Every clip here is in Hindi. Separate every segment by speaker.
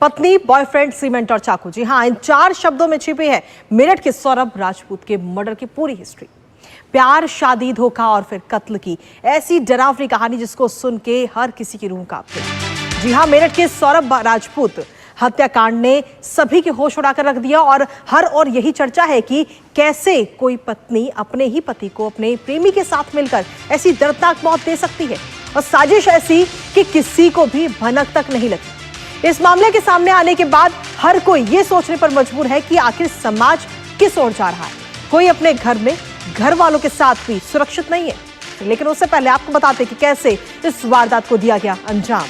Speaker 1: पत्नी, बॉयफ्रेंड, सीमेंट और चाकू। जी हाँ, इन 4 शब्दों में छिपी है मेरठ के सौरभ राजपूत के मर्डर की पूरी हिस्ट्री। प्यार, शादी, धोखा और फिर कत्ल की ऐसी डरावनी कहानी जिसको सुन के हर किसी की रूह कांपती है। जी हाँ, मेरठ के सौरभ राजपूत हत्याकांड ने सभी के होश उड़ाकर रख दिया और हर और यही चर्चा है कि कैसे कोई पत्नी अपने ही पति को अपने प्रेमी के साथ मिलकर ऐसी दर्दनाक मौत दे सकती है, और साजिश ऐसी कि किसी को भी भनक तक नहीं लगी। इस मामले के सामने आने के बाद हर कोई ये सोचने पर मजबूर है कि आखिर समाज किस ओर जा रहा है। कोई अपने घर में घर वालों के साथ भी सुरक्षित नहीं है। लेकिन उससे पहले आपको बताते कि कैसे इस वारदात को दिया गया अंजाम।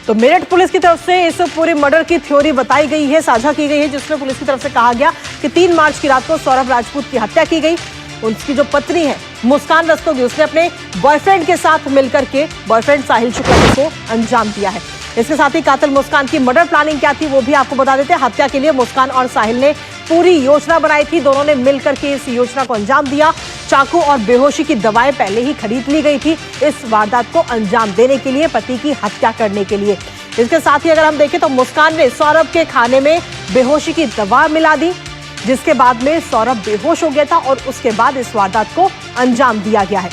Speaker 1: तो मेरठ पुलिस की तरफ से इस पूरे मर्डर की थ्योरी बताई गई है, साझा की गई है, जिसमें पुलिस की तरफ से कहा गया कि 3 मार्च की रात को सौरभ राजपूत की हत्या की गई। उसकी जो पत्नी है मुस्कान रस्तोगी, उसने अपने बॉयफ्रेंड के साथ मिलकर के बॉयफ्रेंड साहिल शुक्ला को अंजाम दिया है। इसके साथ ही कातिल मुस्कान की मर्डर प्लानिंग क्या थी वो भी आपको बता देते हैं। हत्या के लिए मुस्कान और साहिल ने पूरी योजना बनाई थी। दोनों ने मिलकर के इस योजना को अंजाम दिया। चाकू और बेहोशी की दवाएं पहले ही खरीद ली गई थी इस वारदात को अंजाम देने के लिए, पति की हत्या करने के लिए। इसके साथ ही अगर हम देखें तो मुस्कान ने सौरभ के खाने में बेहोशी की दवा मिला दी, जिसके बाद में सौरभ बेहोश हो गया था और उसके बाद इस वारदात को अंजाम दिया गया है।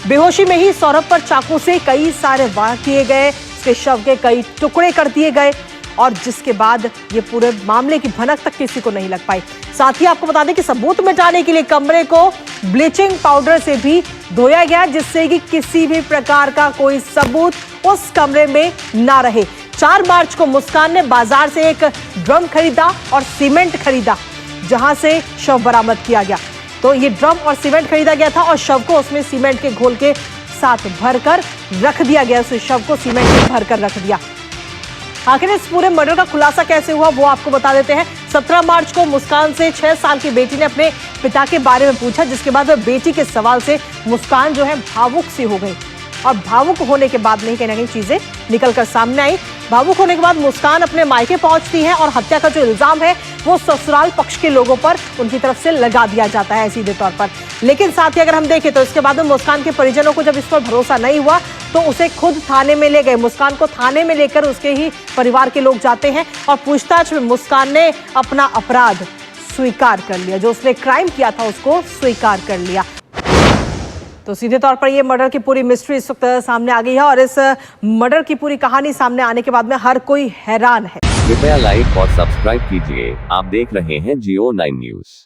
Speaker 1: बेहोशी में ही सौरभ पर चाकू से कई सारे वार किए गए, उसके शव के कई टुकड़े कर दिए गए और जिसके बाद ये पूरे मामले की भनक तक किसी को नहीं लग पाई। साथ ही आपको बता दें कि सबूत मिटाने के लिए कमरे को ब्लीचिंग पाउडर से भी धोया गया, जिससे कि किसी भी प्रकार का कोई सबूत उस कमरे में ना रहे। 4 मार्च को मुस्कान ने बाजार से एक ड्रम खरीदा और सीमेंट खरीदा, जहां से शव बरामद किया गया। तो ये ड्रम और सीमेंट खरीदा गया था और शव को उसमें सीमेंट के घोल के साथ भरकर रख दिया गया। उस शव को सीमेंट में भरकर रख दिया। आखिर इस पूरे मर्डर का खुलासा कैसे हुआ वो आपको बता देते हैं। 17 मार्च को मुस्कान से 6 साल की बेटी ने अपने पिता के बारे में पूछा, जिसके बाद बेटी के सवाल से मुस्कान जो है भावुक सी हो गई और भावुक होने के बाद नहीं, कहीं ना कहीं चीजें निकलकर सामने आई। भावुक होने के बाद मुस्कान अपने मायके पहुंचती है और हत्या का जो इल्जाम है वो ससुराल पक्ष के लोगों पर उनकी तरफ से लगा दिया जाता है सीधे तौर पर। लेकिन साथ ही अगर हम देखें तो इसके बाद में मुस्कान के परिजनों को जब इस पर भरोसा नहीं हुआ तो उसे खुद थाने में ले गए। मुस्कान को थाने में लेकर उसके ही परिवार के लोग जाते हैं और पूछताछ में मुस्कान ने अपना अपराध स्वीकार कर लिया। जो उसने क्राइम किया था उसको स्वीकार कर लिया। तो सीधे तौर पर ये मर्डर की पूरी मिस्ट्री इस वक्त सामने आ गई है और इस मर्डर की पूरी कहानी सामने आने के बाद में हर कोई हैरान है।
Speaker 2: कृपया लाइक और सब्सक्राइब कीजिए। आप देख रहे हैं जियो 9 न्यूज़।